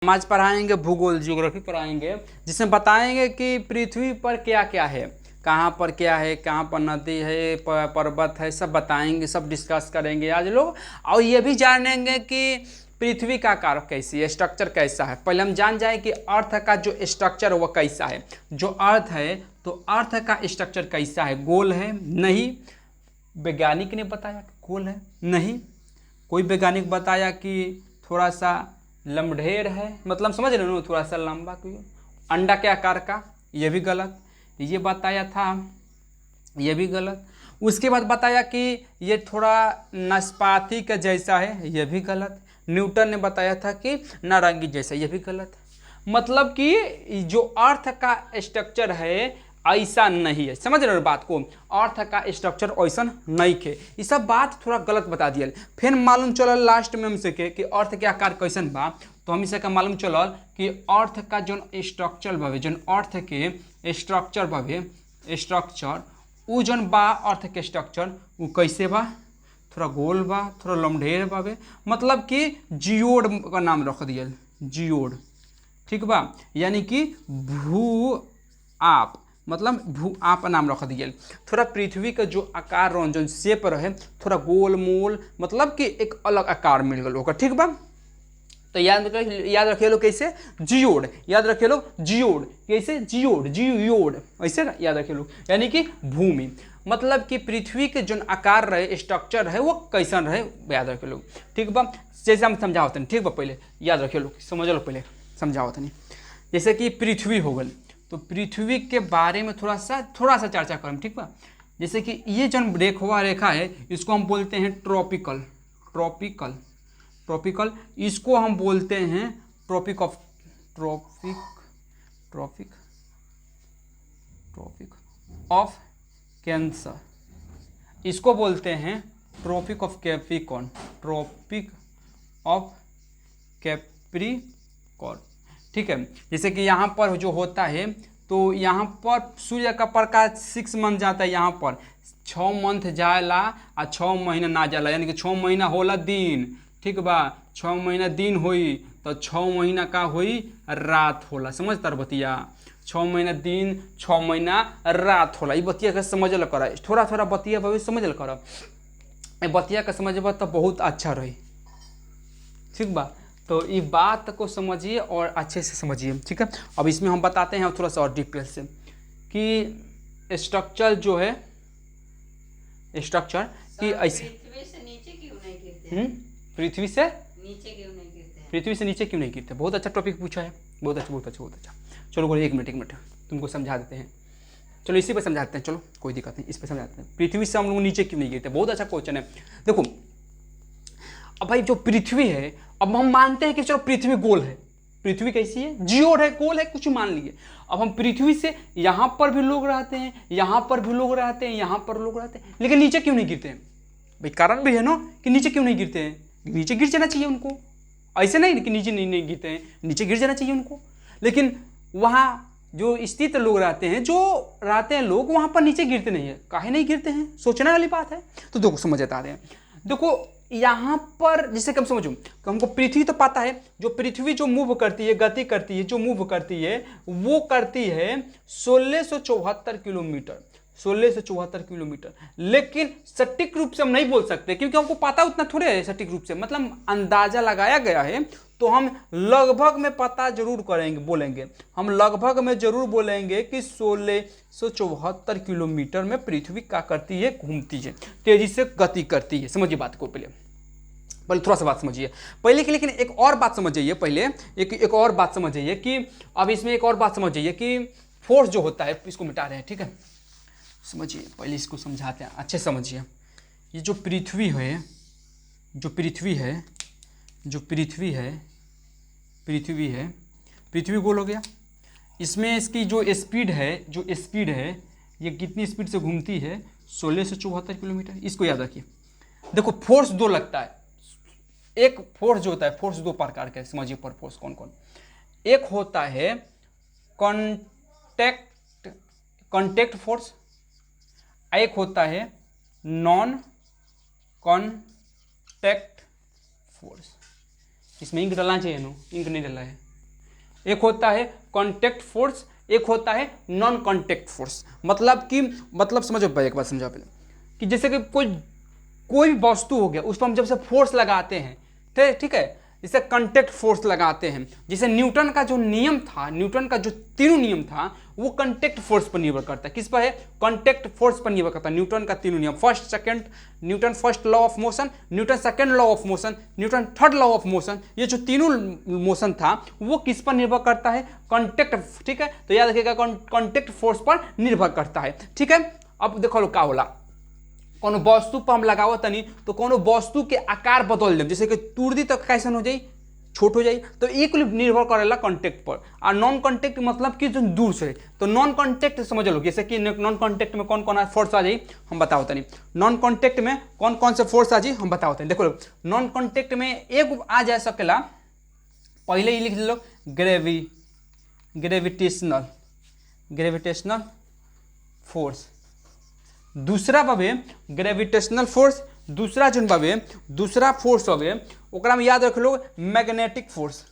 समाज पढ़ाएंगे, भूगोल ज्योग्राफी पढ़ाएंगे, जिसमें बताएंगे कि पृथ्वी पर क्या क्या है, कहाँ पर क्या है, कहाँ पर नदी है, पर्वत है, सब बताएंगे, सब डिस्कस करेंगे आज लोग। और ये भी जानेंगे कि पृथ्वी का आकार कैसी है, स्ट्रक्चर कैसा है। पहले हम जान जाए कि अर्थ का जो स्ट्रक्चर वो कैसा है। जो अर्थ है तो अर्थ का स्ट्रक्चर कैसा है, गोल है? नहीं। वैज्ञानिक ने बताया कि गोल है? नहीं। कोई वैज्ञानिक बताया कि थोड़ा सा लम्बढेर है, मतलब समझ रहे हो, थोड़ा सा लंबा, क्यों अंडा के आकार का, ये भी गलत। ये बताया था, ये भी गलत। उसके बाद बताया कि ये थोड़ा नाशपाती का जैसा है, ये भी गलत। न्यूटन ने बताया था कि नारंगी जैसा, ये भी गलत। मतलब कि जो अर्थ का स्ट्रक्चर है ऐसा नहीं है, समझ रहे हो बात को, अर्थ का स्ट्रक्चर ऐसा नहीं है। ये सब बात थोड़ा गलत बता दिया। फिर मालूम चलल लास्ट में हमसे के कि अर्थ के आकार कैसन बा, तो हम इसे का मालूम चलल कि अर्थ का जो स्ट्रक्चर भावे, जो अर्थ के स्ट्रक्चर भावे, स्ट्रक्चर उ जौन बा, अर्थ के स्ट्रक्चर वो कैसे बा, थोड़ा गोल बा, थोड़ा लम्बढेर बावे। मतलब कि जियोड का नाम रख दिया, जियोड, ठीक बा, यानी कि भू आप, मतलब भू आप नाम रख दिया। थोड़ा पृथ्वी का जो आकार रहो, जो शेप रहे, थोड़ा गोल मोल, मतलब कि एक अलग आकार मिल गया होगा, ठीक बा। तो याद रखे लो कैसे, जियोड, याद रखे लो जियोड, कैसे जियोड, जियोड, ऐसे याद रखे लो, यानी कि भूमि। मतलब कि पृथ्वी के जो आकार रहे, स्ट्रक्चर है वो कैसन रहे, याद रखे लो, ठीक बा। जैसे हम समझाओ नहीं, ठीक बा, पहले याद रखे लो, समझ लो, पहले समझाओ नहीं। जैसे कि पृथ्वी हो गई, तो पृथ्वी के बारे में थोड़ा सा चर्चा करें, ठीक बा। जैसे कि ये जो रेखा है, इसको हम बोलते हैं ट्रॉपिकल, ट्रॉपिकल, ट्रॉपिकल, इसको हम बोलते हैं tropic of, tropic, tropic, tropic of Cancer, इसको बोलते हैं tropic of Capricorn, tropic of Capricorn, ठीक है। जैसे कि यहाँ पर जो होता है, तो यहाँ पर सूर्य का प्रकाश 6 मंथ जाता है, यहाँ पर 6 मंथ जाला और 6 महीना ना जाला, यानी कि 6 महीना होला दिन, ठीक बा। 6 महीना दिन होई तो 6 महीना का होई रात होला, समझ तर बतिया, 6 महीना दिन, 6 महीना रात होला। ये बतिया का समझ ल कर, थोड़ा थोड़ा बतिया भाई समझ ल कर, बतिया का समझबा तो बहुत अच्छा रही, ठीक बा। तो ये बात को समझिए और अच्छे से समझिए, ठीक है। अब इसमें हम बताते हैं थोड़ा सा और डिटेल से कि स्ट्रक्चर जो है, स्ट्रक्चर कि ऐसे पृथ्वी से नीचे क्यों नहीं गिरते, पृथ्वी से नीचे क्यों नहीं गिरते, पृथ्वी से नीचे क्यों नहीं गिरते, बहुत अच्छा टॉपिक पूछा है, बहुत अच्छा, बहुत अच्छा, बहुत अच्छा। चलो बोलो, एक मिनट तुमको समझा देते हैं, चलो इसी पे समझाते हैं, चलो कोई दिक्कत नहीं, इस पे समझाते हैं। पृथ्वी से हम लोग नीचे क्यों नहीं गिरते, बहुत अच्छा क्वेश्चन है। देखो अब भाई जो पृथ्वी है, अब हम मानते हैं कि चलो पृथ्वी गोल है, पृथ्वी कैसी है, जियोड है, गोल है, कुछ मान लिए। अब हम पृथ्वी से यहाँ पर भी लोग रहते हैं, यहाँ पर भी लोग रहते हैं, यहाँ पर लोग रहते हैं, लेकिन नीचे क्यों नहीं गिरते हैं भाई? कारण भी है ना कि नीचे क्यों नहीं गिरते हैं, नीचे गिर जाना चाहिए उनको, ऐसे नहीं कि नीचे नहीं गिरते हैं, नीचे गिर जाना चाहिए उनको। लेकिन वहाँ जो स्थित लोग रहते हैं, जो रहते हैं लोग, वहाँ पर नीचे गिरते नहीं है, काहे नहीं गिरते हैं, सोचने वाली बात है। तो देखो समझ आता है, देखो यहाँ पर जैसे कम समझो, हमको पृथ्वी तो पता है, जो पृथ्वी जो मूव करती है, गति करती है, जो मूव करती है, वो करती है 1674 किलोमीटर, 1674 किलोमीटर। लेकिन सटीक रूप से हम नहीं बोल सकते, क्योंकि हमको पता उतना थोड़े है सटीक रूप से, मतलब अंदाजा लगाया गया है। तो हम लगभग में पता जरूर करेंगे, बोलेंगे, हम लगभग में जरूर बोलेंगे कि 1674 किलोमीटर में पृथ्वी क्या करती है, घूमती है, तेजी से गति करती है। समझिए बात को, पहले थोड़ा सा बात समझिए पहले की, लेकिन एक और बात समझ जाइए पहले, एक और बात समझ जाइए कि अब इसमें एक और बात समझ जाइए कि फोर्स जो होता है, इसको मिटा रहे हैं, ठीक है, समझिए पहले इसको समझाते हैं, अच्छे समझिए। ये जो पृथ्वी है, जो पृथ्वी है, जो पृथ्वी है, पृथ्वी है, पृथ्वी गोल हो गया, इसमें इसकी जो स्पीड है, जो स्पीड है, ये कितनी स्पीड से घूमती है, 1674 किलोमीटर। इसको याद रखिए। देखो फोर्स दो लगता है, एक फोर्स जो होता है, फोर्स दो प्रकार के, समझिए पर फोर्स कौन कौन। एक होता है कॉन्टैक्ट फोर्स, एक होता है नॉन कॉन्टैक्ट फोर्स। इसमें इंक डालना चाहिए ना, इंक नहीं डाला है, एक होता है कॉन्टेक्ट फोर्स, एक होता है नॉन कॉन्टेक्ट फोर्स। मतलब समझो भाई, एक बात समझाओ पहले कि जैसे कि कोई भी वस्तु हो गया, उस पर हम जब से फोर्स लगाते हैं, ठीक है, जैसे कंटेक्ट फोर्स लगाते हैं, जैसे न्यूटन का जो नियम था, न्यूटन का जो तीनों नियम था वो कंटेक्ट फोर्स पर निर्भर करता है। किस पर है? कंटेक्ट फोर्स पर निर्भर करता है। न्यूटन का तीनों नियम, Newton first law of motion, Newton second law of motion, Newton third law of motion, ये जो तीनों मोशन था वो किस पर निर्भर करता है? कंटेक्ट, ठीक है, तो याद रखिएगा कंटेक्ट फोर्स पर निर्भर करता है, ठीक है। अब देखो क्या होला, कोनो वस्तु पर हम लगाओ तनी तो कोनो वस्तु के आकार बदल देम, जैसे कि तोड़ दी तो कैसन हो जाई? छोट हो जाई। तो एक निर्भर करेला कॉन्टेक्ट पर। और नॉन कॉन्टेक्ट मतलब कि जो दूर से, तो नॉन कॉन्टेक्ट समझ लो, जैसे कि नॉन कॉन्टेक्ट में कौन कौन फोर्स आ जाई हम बताओ तनी। नॉन कॉन्टेक्ट में कौन कौन से फोर्स आ जाई हम बताओ तनी। देखो नॉन कॉन्टेक्ट में एक आ जा सकेला, पहले ही लिख लो, ग्रेविटेशनल फोर्स। दूसरा बाबे ग्रेविटेशनल फोर्स, दूसरा जो बाबे दूसरा फोर्स बाबे ओकरा में याद रख लो मैग्नेटिक फोर्स।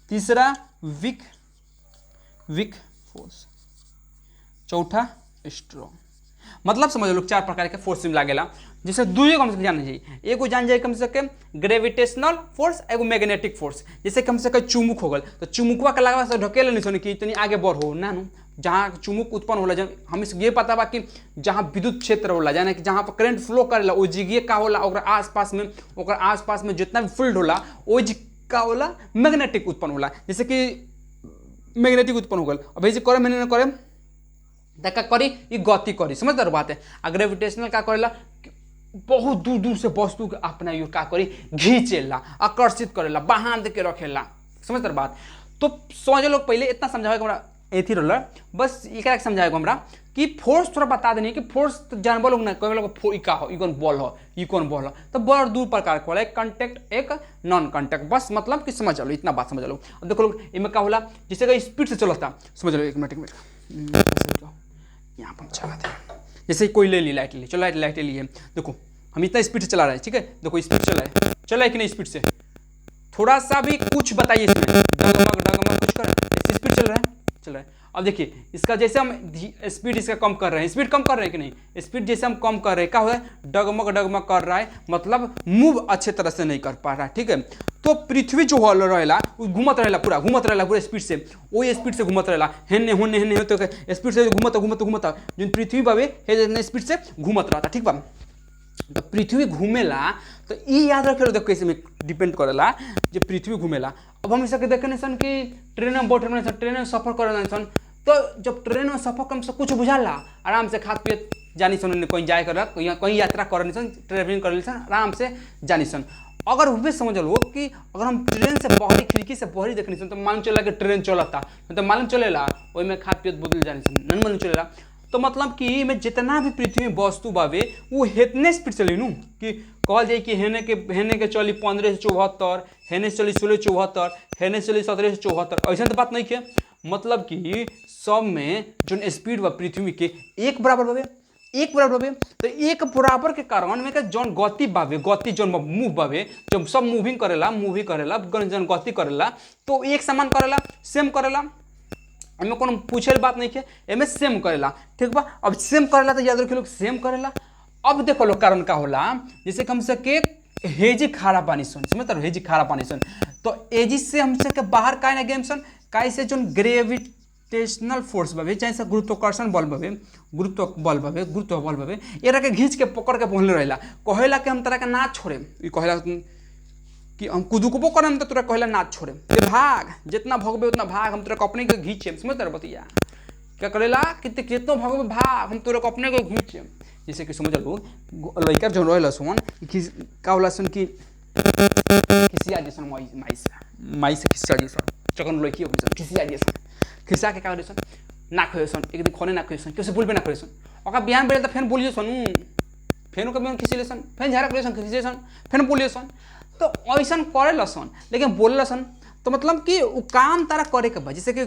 तीसरा विक फोर्स। चौथा स्ट्रॉन्ग। मतलब समझ लो 4 प्रकार के फोर्स में लागेला, जैसे दुई कम से जान जाइए, एगो जान जाए कम से कम ग्रेविटेशनल फोर्स, एगो मैग्नेटिक फोर्स। जैसे कम से कम चुमुक हो गल तो चुमुकवा के लगा से ढकेल नहीं सोने की इतनी आगे बढ़ हो ना, जहाँ चुमुक उत्पन्न होला, जब हमें ये पता बा कि जहाँ विद्युत क्षेत्र होला, यानी कि जहाँ पर करंट फ्लो करेला वो जगह का होला, और आसपास में जितना भी फील्ड होला वो का होला मैग्नेटिक उत्पन्न होला। जैसे कि मैग्नेटिक उत्पन्न हो गल, अब ऐसे करे मैंने करे का करी ये गति करी, समझदार बात है। आ ग्रेविटेशनल का करेला बहुत दूर दूर से वस्तु के अपना यू का करी घींचेला, आकर्षित करेला, बांध के रखेला, समझदार बात। तो समझ लो पहले इतना समझावे हमरा एथी रोलर, बस एकरा के समझाएगा हमरा कि फोर्स थोड़ा बता देनी कि फोर्स तो जानबो लोग ना, कोई लोग का हो, ई कौन बॉल हो, तो बड़ दूर प्रकार के होला, एक कॉन्टेक्ट एक नॉन कॉन्टेक्ट, बस मतलब कि समझ लो, इतना बात समझ लो। अब देखो लोग इनमें क्या होला, जैसे कि स्पीड से चलता, समझ लो, एक मिनट यहाँ पर चलाते हैं, जैसे कोई ले ली लाइट ले, चलो लाइट ले लिए, देखो हम इतना स्पीड से चला रहे हैं, ठीक है, देखो स्पीड चला है कि नहीं, स्पीड से थोड़ा सा भी कुछ बताइए इसमें, डगमग कुछ कर, स्पीड चल रहा है। अब देखिए इसका जैसे हम स्पीड इसका कम कर रहे हैं, स्पीड कम कर रहे हैं कि नहीं, स्पीड जैसे हम कम कर रहे हैं क्या हो रहा है, डगमग कर रहा है, मतलब मूव अच्छे तरह से नहीं कर पा रहा है, ठीक है। तो पृथ्वी जो हॉल रहेला घूमत रहेला पूरा स्पीड से, वही स्पीड से घूमत रहेला, हेने होने तो स्पीड से घूमता जो पृथ्वी बाबे स्पीड से घूमत रहता, ठीक बा। तो पृथ्वी घूमेला तो ये याद रखे, देखो कैसे में डिपेंड करेला जो पृथ्वी घूमेला। अब हम इसके देखे नहीं सन कि ट्रेन में बैठे नहीं सन, ट्रेन में सफर करे नहीं सन, तो जब ट्रेन में सफर कम से कुछ बुझाला, आराम से खात पियत जानी सन, कहीं जाए कर कहीं यात्रा कर नहीं सन, ट्रेवलिंग कर सन, आराम से जानी सन। अगर वो भी समझ लो कि अगर हम ट्रेन से बहरी खिड़की से बहरी देखनी सन तो मालूम चला कि ट्रेन चलता, तो मालूम चलेला वही में खात पियत बदल जानी सन, नहीं मालूम चलेला। तो मतलब कि में जितना भी पृथ्वी में वस्तु बावे वो हेतने स्पीड चली नू कि कहल जाए कि हेने के चली 15 से 74, हेने से चली 16 से 74, हेने से चली 17 से 74, ऐसा तो बात नहीं है। मतलब कि सब में जो स्पीड बा पृथ्वी के एक बराबर बावे, तो एक बराबर के कारण में जौन गति बावे, गति जौन मूव बावे, जब सब मूविंग करेला जौन गति करेला तो एक समान करेला, सेम करेला, एमें कोनो पूछे बात नहीं है, एमें सेम करेला, ठीक बा। अब सेम करेला तो याद रखिए लोग सेम करेला। अब देखो लोग कारण का होला, जैसे कि हमसे के हेजी खारा पानी सन, समझ लो हेजी खारा पानी सन, तो एजी से हमसे के बाहर काहे ना गेम सन, काहे से जोन ग्रेविटेशनल फोर्स बावे, चाहे से गुरुत्वाकर्षण बल बावे, गुरुत्व बल बावे, एरा के घींच के पकड़ के पहुंचले रहेला, कहेला कि हम तरह के ना छोड़े, ई कहेला कि हम कुदुकबो करम तो तोरा कहला ना छोड़े, कि भाग जितना भगबे उतना भाग, हम तोरा अपने के घींचे, समझ रहे बतिया क्या करेला कि कितना भगबे भाग, हम तोरा अपने को घींचे। जैसे कि समझ लो लड़का जो रहेला सुमन का होला सुन कि खिसिया जैसन माई से खिसिया जैसन चकन लड़की हो सन, खिसिया जैसन खिसिया के का करे सन ना खोए सन, एक दिन खोने ना खोए सन, कैसे बोलबे ना करे सन, ओका बिहान बेले त फेन बोलिए सन, फेन के बिहान खिसिले सन, फेन झाड़ा करे सन, खिसिले सन, फेन बोलिए सन, तो ऐसा करे लसन लेकिन बोल लसन, तो मतलब कि वो काम तारा करे के बा, जैसे कि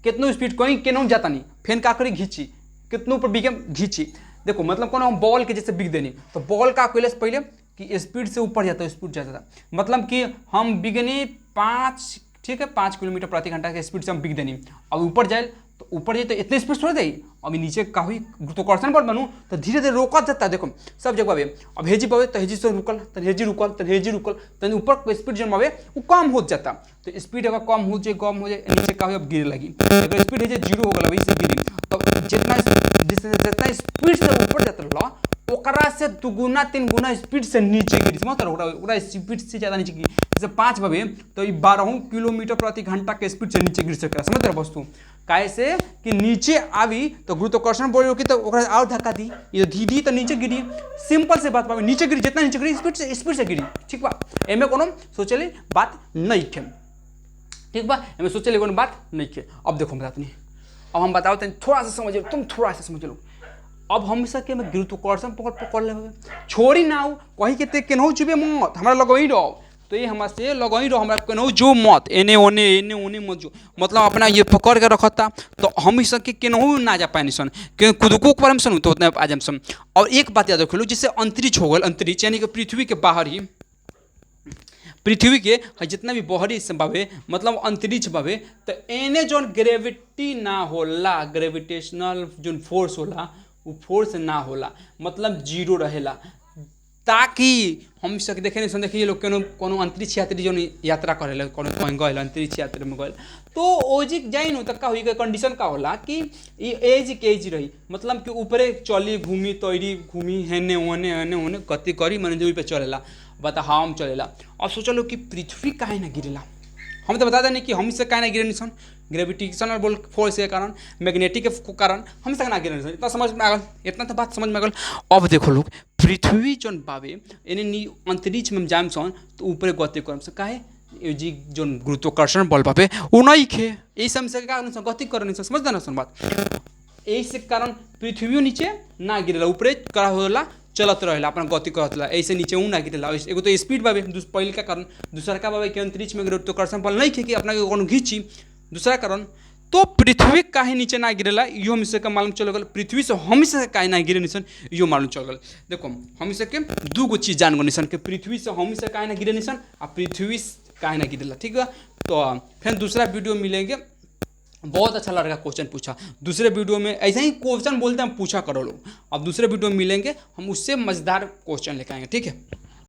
कितनो स्पीड कहीं केनहू जाता नहीं, फेन का करी घींची, कितनो ऊपर बिके घींची। देखो मतलब कोनो हम बॉल के जैसे बिक देनी, तो बॉल का कैले से पहले कि स्पीड से ऊपर जाता है, स्पीड जाता था, मतलब कि हम बिगनी 5, ठीक है, 5 किलोमीटर प्रति घंटा के स्पीड से हम बिग देनी। अब ऊपर जाए तो ऊपर जाए तो इतने स्पीड छोड़ दे, अभी नीचे का हुई गुरुत्वाकर्षण बल बनू तो धीरे धीरे रोका जाता है। देखो सब जगह पे अब हेजी पवे तो हेजी से रुकल, तो हेजी रुकल, तो हेजी रुकल, तो ऊपर स्पीड जो पवे वो कम हो जाता। तो स्पीड अगर कम हो जाए नीचे का हुई अब गिरे लगी, अगर स्पीड है 0 हो गया वही से गिरी, तो जितना स्पीड से ऊपर जाता रहा ओकरा से 2 गुना 3 गुना स्पीड से नीचे गिरी, समझ ओकरा स्पीड से ज़्यादा नीचे गिरी। जैसे 5 बजे तो 12 किलोमीटर प्रति घंटा के स्पीड से नीचे गिर सकता है, समझ रहे वस्तु कैसे कि नीचे आवी तो गुरुत्वाकर्षण बल रोकी तो ओकरा और धक्का दी, ये धीदी तो नीचे गिरी, सिंपल से बात पावे, नीचे गिरी, जितना नीचे गिरी स्पीड से गिरी, ठीक बा, एमे कोनो सोचले बात नहीं है, ठीक बा, एमे सोचले कोनो बात नहीं है। अब देखो बताते नहीं, अब हम बताओ थोड़ा सा समझ लो, तुम थोड़ा सा समझ लो। अब हम सके मैं गुरुत्वाकर्षण पकड़ ले छोड़ी ना हो कहीं के केनहू चुबे मत हमरा लगई रहो, तो ये हमारे से लगई रहो, हमरा केनहू जो मत एने ओने मत जो, मतलब अपना ये पकड़ के रखता तो हम ही सके केनहू ना जा पाए सन, खुदको पर हम सन तो उतना आ जाए सन। और एक बात याद रख लो, जैसे अंतरिक्ष हो गल, अंतरिक्ष यानी कि पृथ्वी के बाहर ही, पृथ्वी के जितना भी बहरी बावे मतलब अंतरिक्ष बावे, तो एने जो ग्रेविटी ना होला, ग्रेविटेशनल जो फोर्स होला वो फोर्स ना होला, मतलब 0 रहेला, ताकि हम सब देखे नहीं देखिए लोग कोनो अंतरिक्ष यात्री जो यात्रा करेला कोनो कहीं गए अंतरिक्ष यात्रा में गए तो ओजिक जाई न तो का हुई कंडीशन का होला कि एज रही, मतलब कि ऊपरे चली घूमी तैरी घूमी हेने ओने गति करी मन जो पे चलेला, बता हम चलेला। अब सोचलो कि पृथ्वी काहे ना गिरेला, हम तो बता दें कि हम से काहे ना गिरे निसन, ग्रेविटेशनल बोल फोर्स के कारण, मैग्नेटिक के कारण हम से ना गिरे निसन, इतना समझ में आ गल, इतना तो बात समझ में आ गल। अब देखो लोग पृथ्वी जौन बावे यानी अंतरिक्ष में जाम सन तो ऊपर गति करम से काहे जी जो गुरुत्वाकर्षण बल बावे वो नहीं खे, यही से का गति कर नहीं समझ ना सन बात, यही से कारण पृथ्वी नीचे ना गिरेला, ऊपरे करा होला चलत रहेला अपना गति करत रहा, ऐसे नीचे ऊ ना गिरेला। एगो तो स्पीड बावे पहले का कारण, दूसरा का बावे कि अंतरिक्ष में गुरुत्वाकर्षण बल नहीं खे कि अपना के कोनो घींची, दूसरा कारण तो पृथ्वी काहे नीचे ना गिरेला इहो हम से का मालूम चल गल, पृथ्वी से हम से काहे ना गिरे निसन इहो मालूम चल गल। देखो हम से के 2 गो चीज जान गो निसन के पृथ्वी से हम से काहे ना गिरे निसन आ पृथ्वी काहे ना गिरेला, ठीक है। तो फिर दूसरा वीडियो मिलेंगे, बहुत अच्छा लड़का क्वेश्चन पूछा, दूसरे वीडियो में ऐसे ही क्वेश्चन बोलते हैं हम पूछा करो लोग, अब दूसरे वीडियो में मिलेंगे हम उससे मज़ेदार क्वेश्चन लेकर आएंगे, ठीक है।